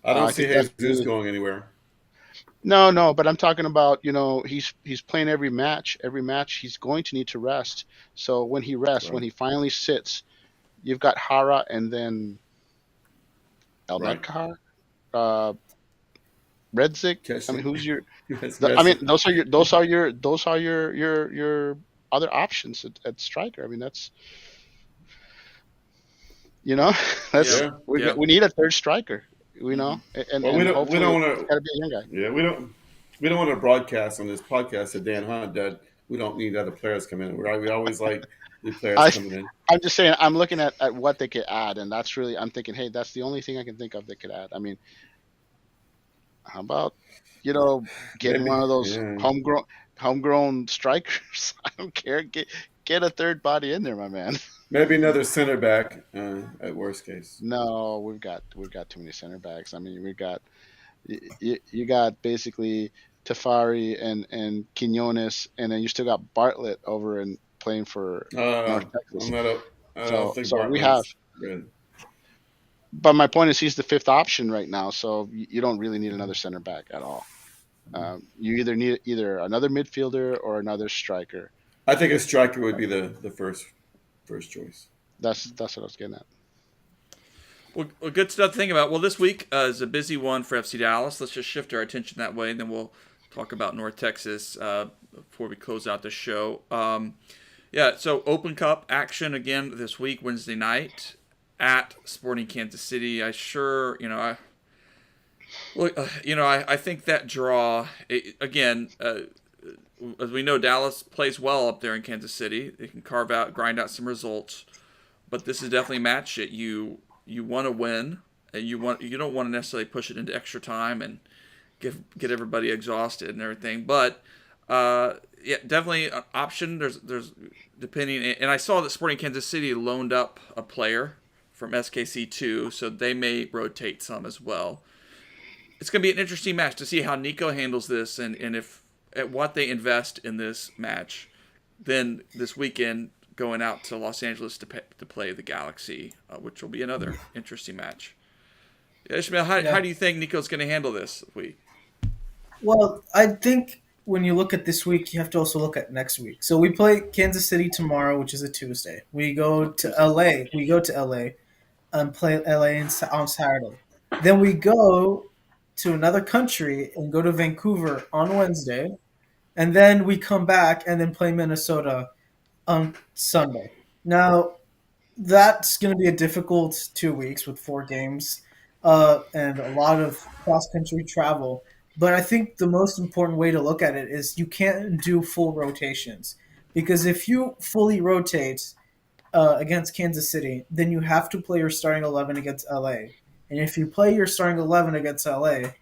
I don't I see think that's Jesus really going anywhere. no, but I'm talking about, he's playing every match. Every match he's going to need to rest. So when he rests, when Right. he finally sits, you've got Hara and then Right. Elnad, uh, Redzik. I mean, Catching. who's your? That's I mean, messy. those are your other options at striker. I mean, you know, Yeah, that's Yeah. yeah. we need a third striker. Hmm. And Well, we and don't. We don't hopefully want it's to. got to be a young guy. Yeah, we don't. We don't want to broadcast on this podcast to Dan Hunt that we don't need other players coming in. We always like new players I coming in. I'm just saying, I'm looking at what they could add, and that's really, I'm thinking, hey, that's the only thing I can think of they could add. I mean, how about, you know getting one Maybe. of those Yeah. homegrown strikers? I don't care. Get a third body in there, my man. Maybe another center back at worst case. No, we've got too many center backs. I mean, you got basically Tafari and Quinones, and then you still got Bartlett over and playing for North I'm Texas. not a. I don't So think so we have. Bartlett's good. But my point is, he's the fifth option right now, so you don't really need another center back at all. You either need either another midfielder or another striker. I think a striker would be the first choice. That's what I was getting at. Well, good stuff to think about. Well, this week is a busy one for FC Dallas. Let's just shift our attention that way, and then we'll talk about North Texas before we close out the show. Yeah, so Open Cup action again this week, Wednesday night at Sporting Kansas City. I think that draw again. As we know, Dallas plays well up there in Kansas City. They can grind out some results, but this is definitely a match that you want to win, and you don't want to necessarily push it into extra time and get everybody exhausted and everything. But yeah, definitely an option. There's depending, and I saw that Sporting Kansas City loaned up a player from SKC2, so they may rotate some as well. It's going to be an interesting match to see how Nico handles this, and if at what they invest in this match. Then this weekend, going out to Los Angeles to play the Galaxy, which will be another interesting match. Yeah, Ishmael, how Yeah. do you think Nico's going to handle this week? Well, I think when you look at this week, you have to also look at next week. So we play Kansas City tomorrow, which is a Tuesday. We go to LA. We go to LA and play LA on Saturday. Then we go to another country and go to Vancouver on Wednesday. And then we come back and then play Minnesota on Sunday. Now, that's going to be a difficult 2 weeks with 4 games and a lot of cross country travel. But I think the most important way to look at it is you can't do full rotations because if you fully rotate against Kansas City, then you have to play your starting 11 against LA. And if you play your starting 11 against LA,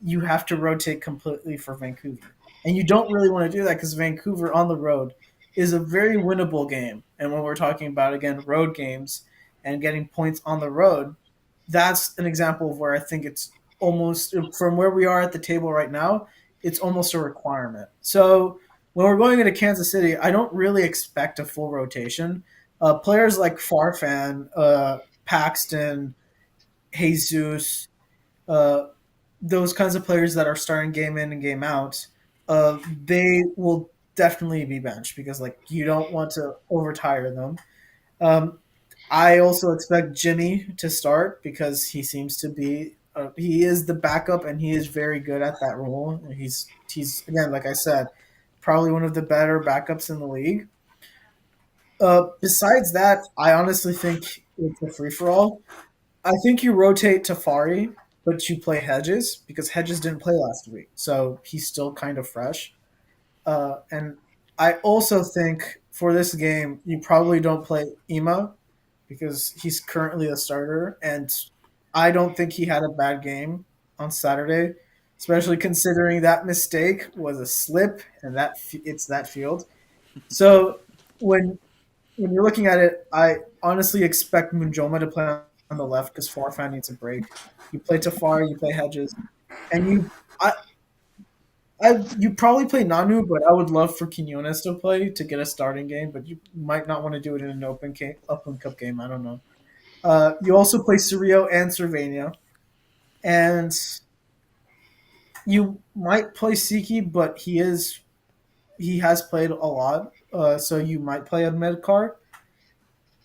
you have to rotate completely for Vancouver. And you don't really want to do that because Vancouver on the road is a very winnable game. And when we're talking about, again, road games and getting points on the road, that's an example of where I think it's almost, from where we are at the table right now, it's almost a requirement. So when we're going into Kansas City, I don't really expect a full rotation. Players like Farfan, Paxton, Jesus, uh, those kinds of players that are starting game in and game out, they will definitely be benched because like you don't want to overtire them. Um, I also expect Jimmy to start because he seems to be he is the backup and he is very good at that role. He's again like I said, probably one of the better backups in the league. Besides that, I honestly think it's a free for all. I think you rotate Tafari, but you play Hedges because Hedges didn't play last week, so he's still kind of fresh. And I also think for this game, you probably don't play Ema because he's currently a starter, and I don't think he had a bad game on Saturday, especially considering that mistake was a slip and it's that field. So when when you're looking at it, I honestly expect Munjoma to play on the left because Farfan needs a break. You play Tafari, you play Hedges, and I, you probably play Nanu, but I would love for Quinones to play to get a starting game. But you might not want to do it in an open cup game. I don't know. You also play Cerrillo and Cervania, and you might play Siki, but he has played a lot, so you might play a med card,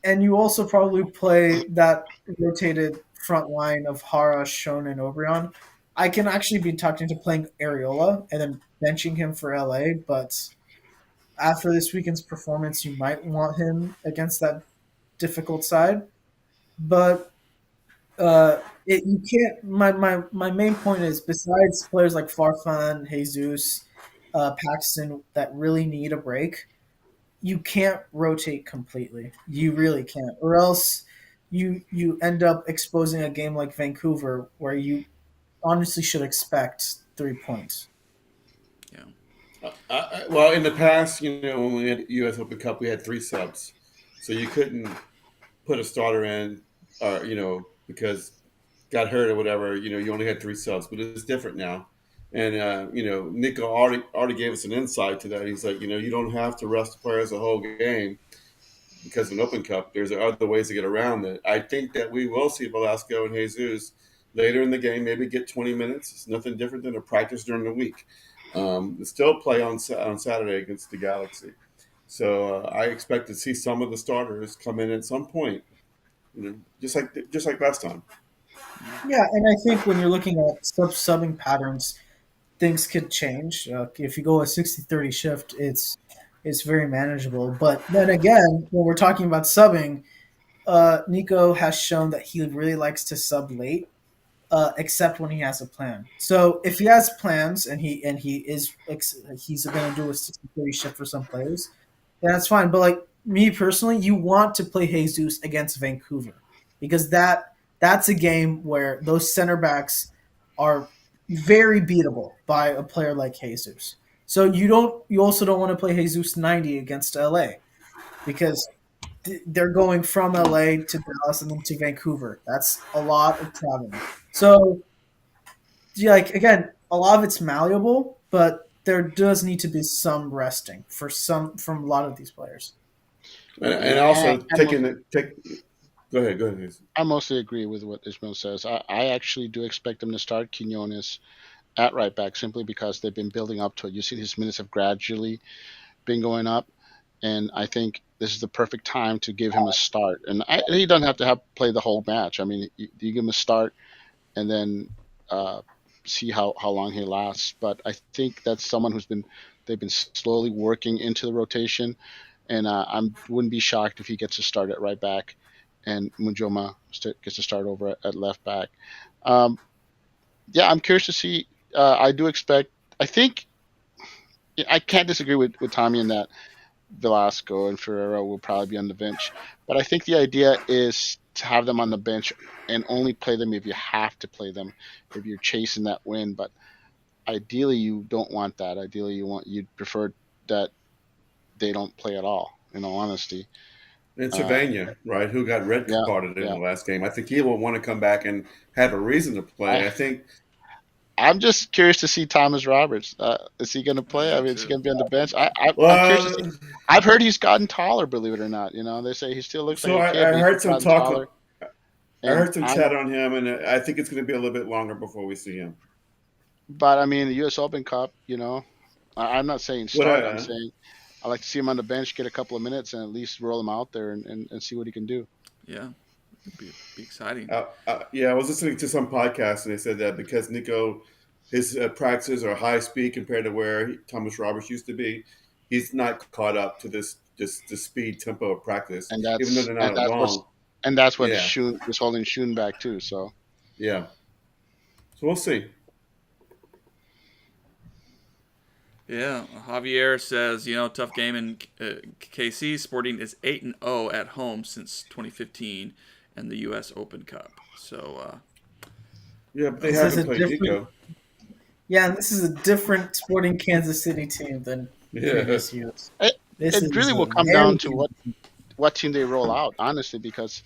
and you also probably play that rotated front line of Hara, Shone, and Obrion. I can actually be talking to playing Areola and then benching him for LA, but after this weekend's performance, you might want him against that difficult side. But you can't. My main point is, besides players like Farfan, Jesus, Paxton that really need a break, you can't rotate completely. You really can't, or else you end up exposing a game like Vancouver where you honestly should expect 3 points. Yeah. Well, in the past, when we had U.S. Open Cup, we had three subs, so you couldn't put a starter in, or because got hurt or whatever. You only had three subs, but it's different now. And Nico already gave us an insight to that. He's like, you don't have to rest the players the whole game because of an Open Cup. There's other ways to get around it. I think that we will see Velasco and Jesus later in the game, maybe get 20 minutes. It's nothing different than a practice during the week. Still play on Saturday against the Galaxy. So I expect to see some of the starters come in at some point, just like last time. Yeah, and I think when you're looking at subbing patterns, things could change. If you go a 60-30 shift, it's very manageable. But then again, when we're talking about subbing, Nico has shown that he really likes to sub late, except when he has a plan. So if he has plans and he's going to do a 60-30 shift for some players, then that's fine. But like me personally, you want to play Jesus against Vancouver because that's a game where those center backs are very beatable by a player like Jesus. So you also don't want to play Jesus 90 against LA because they're going from LA to Dallas and then to Vancouver. That's a lot of traveling. So yeah, like again, a lot of it's malleable, but there does need to be some resting for some from a lot of these players. And Yeah, also taking the take. Go ahead. Go ahead. I mostly agree with what Ismail says. I actually do expect them to start Quinones at right back simply because they've been building up to it. You see his minutes have gradually been going up, and I think this is the perfect time to give him a start. And he doesn't have to have play the whole match. I mean, you give him a start and then uh, see how long he lasts. But I think that's someone they've been slowly working into the rotation, and I wouldn't be shocked if he gets a start at right back, and Mujoma gets to start over at left back. Um, yeah, I'm curious to see. I do expect. I think I can't disagree with Tommy in that Velasco and Ferrero will probably be on the bench. But I think the idea is to have them on the bench and only play them if you have to play them, if you're chasing that win. But ideally, you don't want that. Ideally, you'd prefer that they don't play at all. In all honesty, And uh, Savania, right, who got red yeah, carded in yeah. the last game. I think he will want to come back and have a reason to play. I I think. I'm just curious to see Thomas Roberts. Is he going to I play? I am mean, is he too. going to be on the bench? I'm curious to see. Well, I've heard he's gotten taller, believe it or not. They say he still looks like so a I, kid, I but he's heard some gotten talk. taller. I And heard some I'm chat on him, and I think it's going to be a little bit longer before we see him. But I mean, the U.S. Open Cup, I'm not saying What? start. I'm saying I like to see him on the bench, get a couple of minutes, and at least roll him out there and see what he can do. Yeah. It'd be exciting. Yeah, I was listening to some podcast, and they said that because Nico, his practices are high speed compared to where Thomas Roberts used to be, he's not caught up to this speed tempo of practice, And even though that's they're and not that's what's long. and that's what Yeah, Shun is holding Shun back too. So yeah. So we'll see. Yeah, Javier says, tough game in KC. Sporting is 8-0 at home since 2015 and the U.S. Open Cup. So, Yeah, but they This is haven't a played different, Nico. yeah, and this is a different Sporting Kansas City team than Yeah, previous years. it This it is really a will come very down to different team. what team they roll out, honestly, because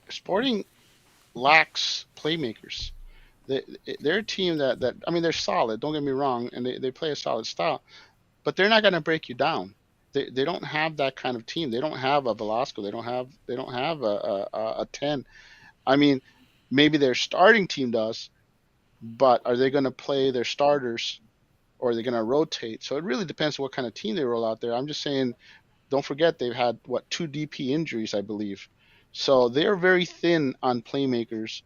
Sporting lacks playmakers. They, they're a team that I mean they're solid. Don't get me wrong, and they play a solid style, but they're not going to break you down. They don't have that kind of team. They don't have a Velasco. They don't have a 10. I mean, maybe their starting team does, but are they going to play their starters or are they going to rotate? So it really depends on what kind of team they roll out there. I'm just saying, don't forget they've had what two DP injuries, I believe. So they're very thin on playmakers,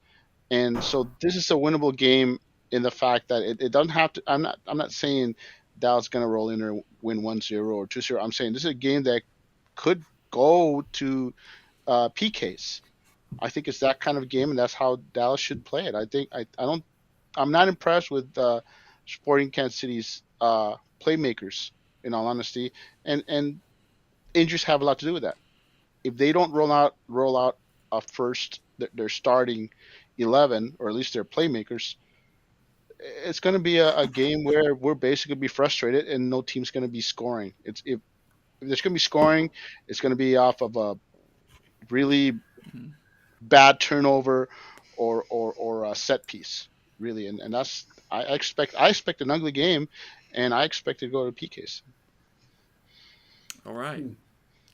and so this is a winnable game in the fact that it doesn't have to. I'm not saying Dallas going to roll in or win 1-0 or 2-0. I'm saying this is a game that could go to PKs. I think it's that kind of game, and that's how Dallas should play it. I think I don't. I'm not impressed with Sporting Kansas City's playmakers, in all honesty, and injuries have a lot to do with that. If they don't roll out a first, their starting 11 or at least their playmakers, it's going to be a game where we're basically be frustrated and no team's going to be scoring. It's if there's going to be scoring, it's going to be off of a really bad turnover or a set piece, really, and that's I expect an ugly game, and I expect to go to PKs. all right.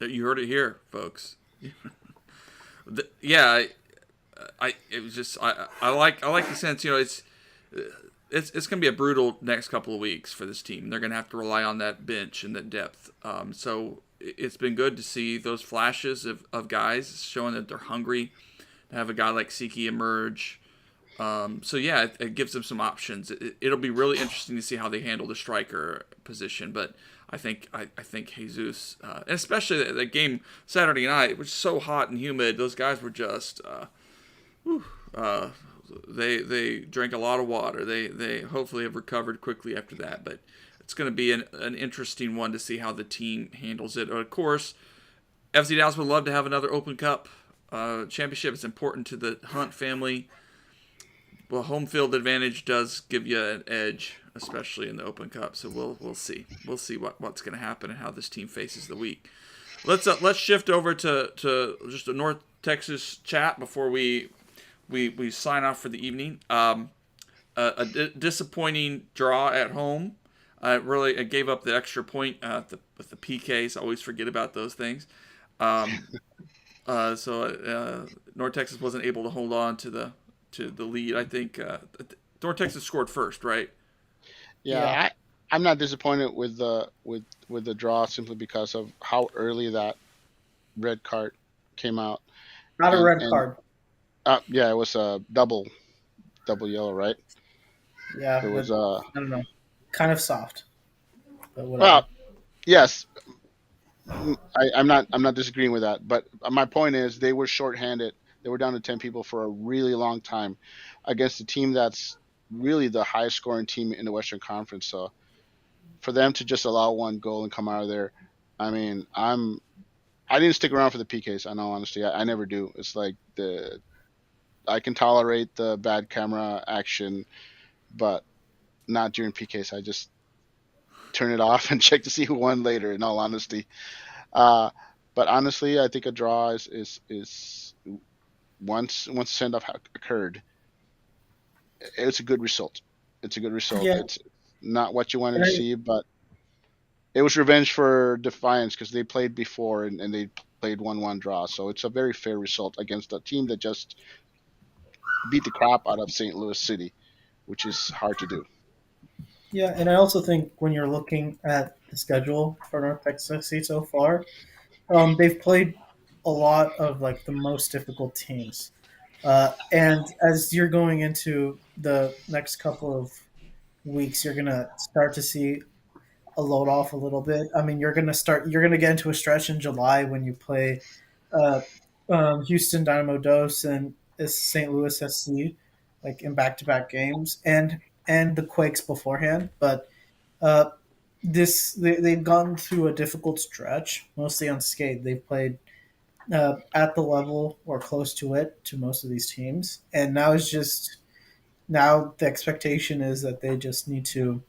You heard it here, folks. Yeah, it was just I like the sense. It's going to be a brutal next couple of weeks for this team. They're going to have to rely on that bench and that depth. So it's been good to see those flashes of guys showing that they're hungry. To have a guy like Siki emerge. So yeah, it gives them some options. It'll be really interesting to see how they handle the striker position. But I think Jesus, and especially the game Saturday night, which was so hot and humid, those guys were just uh, they drank a lot of water. They hopefully have recovered quickly after that. But it's going to be an interesting one to see how the team handles it. Of course, FC Dallas would love to have another Open Cup championship. It's important to the Hunt family. Well, home field advantage does give you an edge, especially in the Open Cup. So we'll see. We'll see what's going to happen and how this team faces the week. Let's shift over to just a North Texas chat before we sign off for the evening. Disappointing draw at home. I gave up the extra point with the PKs. I always forget about those things. Um, so North Texas wasn't able to hold on to the lead. I think North Texas scored first, right? Yeah, Yeah, I'm not disappointed with the draw simply because of how early that red card came out, not a red and card. yeah, it was a double yellow, right? It Yeah, was but I don't know, kind of soft, but well, whatever. yes, I'm not disagreeing with that, but my point is they were shorthanded. They were down to 10 people for a really long time against a team that's really the highest scoring team in the Western Conference. So for them to just allow one goal and come out of there, I mean, I didn't stick around for the PKs. In all honesty, I never do. It's like I can tolerate the bad camera action, but not during PKs. I just turn it off and check to see who won later. In all honesty, uh, but honestly, I think a draw is once send off occurred, it's a good result. It's a good result. Yeah, It's not what you wanted and to see, but it was revenge for Defiance because they played before and they played 1-1 draw. So it's a very fair result against a team that just beat the crap out of St. Louis City, which is hard to do. yeah, and I also think when you're looking at the schedule for North Texas so far, they've played a lot of like the most difficult teams. And as you're going into the next couple of weeks, you're gonna start to see a load off a little bit. I mean, you're gonna get into a stretch in July when you play. Houston Dynamo Dos and St. Louis SC, like in back-to-back games, and the Quakes beforehand. But uh, they've gone through a difficult stretch, mostly unscathed. They've played at the level or close to it to most of these teams, and now the expectation is that they just need to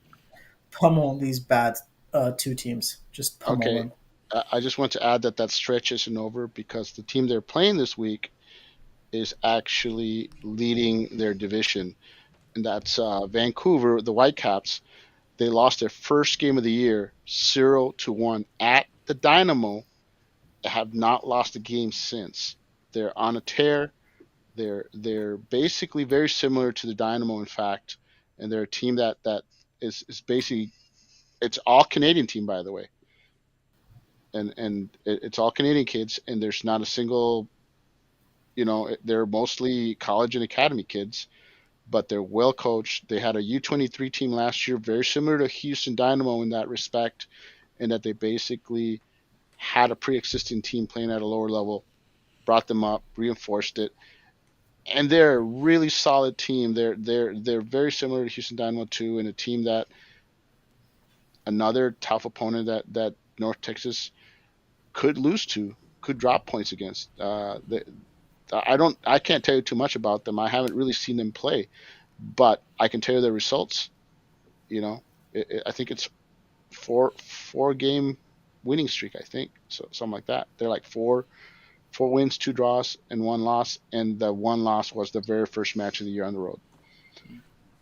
pummel these bad two teams, just pummel Okay, them. I just want to add that that stretch isn't over because the team they're playing this week is actually leading their division, and that's Vancouver, the Whitecaps. They lost their first game of the year, 0-1 at the Dynamo. They have not lost a game since. They're on a tear. They're basically very similar to the Dynamo, in fact, and they're a team that is basically it's all Canadian team, by the way, and it's all Canadian kids, and there's not a single, they're mostly college and academy kids, but they're well coached. They had a U23 team last year, very similar to Houston Dynamo in that respect, in that they basically had a pre-existing team playing at a lower level, brought them up, reinforced it, and they're a really solid team. They're very similar to Houston Dynamo too, and a team that another tough opponent that North Texas could lose to, could drop points against. I can't tell you too much about them. I haven't really seen them play, but I can tell you their results. I think it's four game winning streak. I think so, something like that. They're like four wins, two draws, and one loss, and the one loss was the very first match of the year on the road.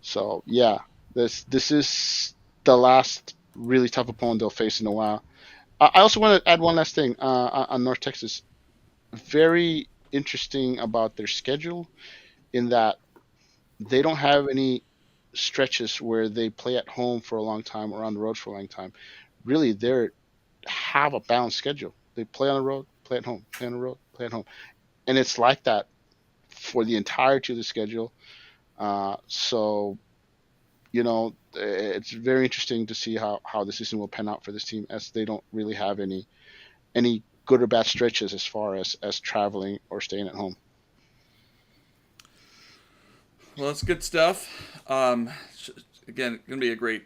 So yeah, this is the last really tough opponent they'll face in a while. I also want to add one last thing on North Texas. Very interesting about their schedule in that they don't have any stretches where they play at home for a long time or on the road for a long time. Really, they have a balanced schedule. They play on the road, play at home, play on the road, play at home, and it's like that for the entirety of the schedule. So it's very interesting to see how the season will pan out for this team, as they don't really have any good or bad stretches as far as traveling or staying at home. Well, that's good stuff. Again, going to be a great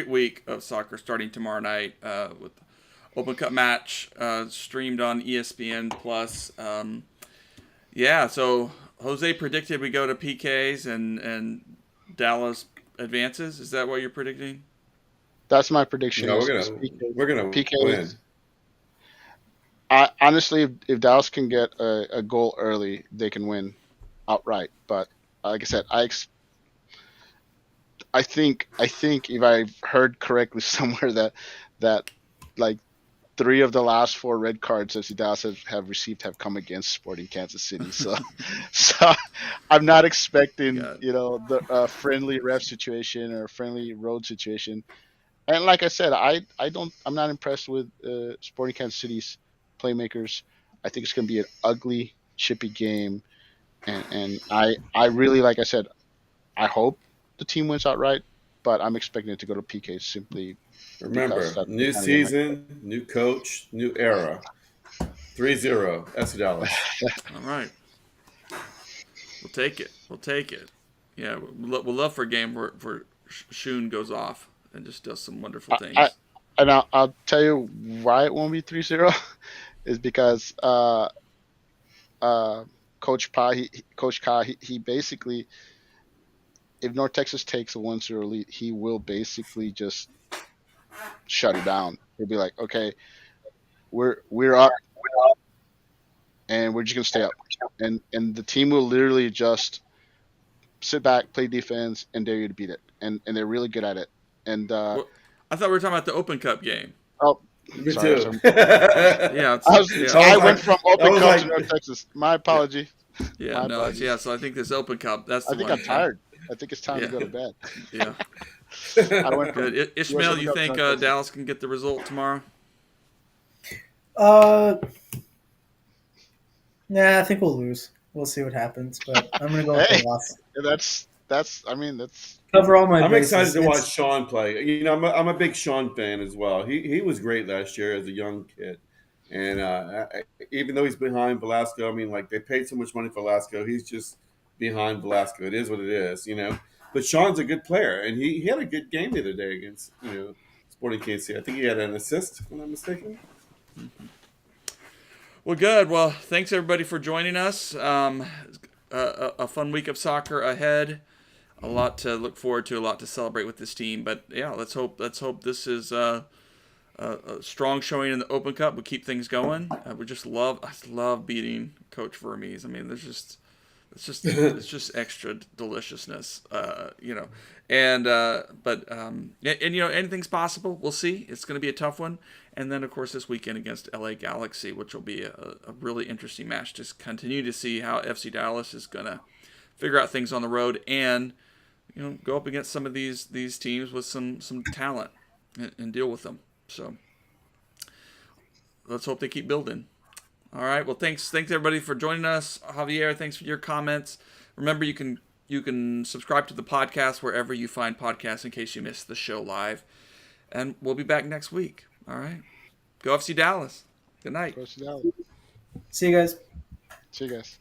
week of soccer starting tomorrow night with Open Cup match streamed on ESPN Plus. Yeah, so Jose predicted we go to PKs and Dallas advances. Is that what you're predicting? That's my prediction. No, Is we're gonna PKs. win. Honestly, if Dallas can get a goal early, they can win outright. But like I said, I think if I heard correctly somewhere that like three of the last four red cards that Dallas have received have come against Sporting Kansas City. So so I'm not expecting Got the friendly ref situation or friendly road situation. And like I said, I'm not impressed with Sporting Kansas City's playmakers. I think it's going to be an ugly, chippy game, and I really, like I said, I hope the team wins outright, but I'm expecting it to go to PK simply because Remember, that's the new kind of game I season, new coach, new era. 3-0, FC Dallas. All right. We'll take it. We'll take it. Yeah, we'll love for a game where Shun goes off and just does some wonderful I things. and I'll tell you why it won't be 3-0 is because uh, Coach Ka, he basically, if North Texas takes a 1-0 lead, he will basically just shut it down. He'll be like, okay, we're up and we're just gonna stay up, and the team will literally just sit back, play defense, and dare you to beat it, and they're really good at it. And Well, I thought we were talking about the Open Cup game. oh, Me sorry, too. Yeah, I I went was from Open Cup to like, North Texas. My yeah, apology. yeah. My No, apologies. so I think this Open Cup. That's I the think one. I'm Yeah, tired. I think it's time to yeah, go to bed. yeah. I went Good. from U.S. Ishmael, Open you Cup to think North Texas. Dallas can get the result tomorrow? Uh, nah, I think we'll lose. We'll see what happens, but I'm gonna go with the Hey, loss. that's. I mean, that's. Cover all my I'm excited bases. to watch Sean play. I'm a big Sean fan as well. He was great last year as a young kid. And even though he's behind Velasco, I mean, like they paid so much money for Velasco, he's just behind Velasco. It is what it is, you know. But Sean's a good player, and he had a good game the other day against Sporting KC. I think he had an assist, if I'm not mistaken. Well, good. Well, thanks everybody for joining us. A fun week of soccer ahead. A lot to look forward to. A lot to celebrate with this team. But yeah, let's hope this is a strong showing in the Open Cup. We keep things going. I love beating Coach Vermes. I mean, it's just extra deliciousness, And anything's possible. We'll see. It's going to be a tough one. And then of course this weekend against LA Galaxy, which will be a really interesting match. Just continue to see how FC Dallas is going to figure out things on the road and go up against some of these teams with some talent and deal with them. So let's hope they keep building. All right. Well, thanks everybody for joining us. Javier, thanks for your comments. Remember, you can subscribe to the podcast wherever you find podcasts in case you missed the show live. And we'll be back next week. All right. Go FC Dallas. Good night. Go to Dallas. See you guys. See you guys.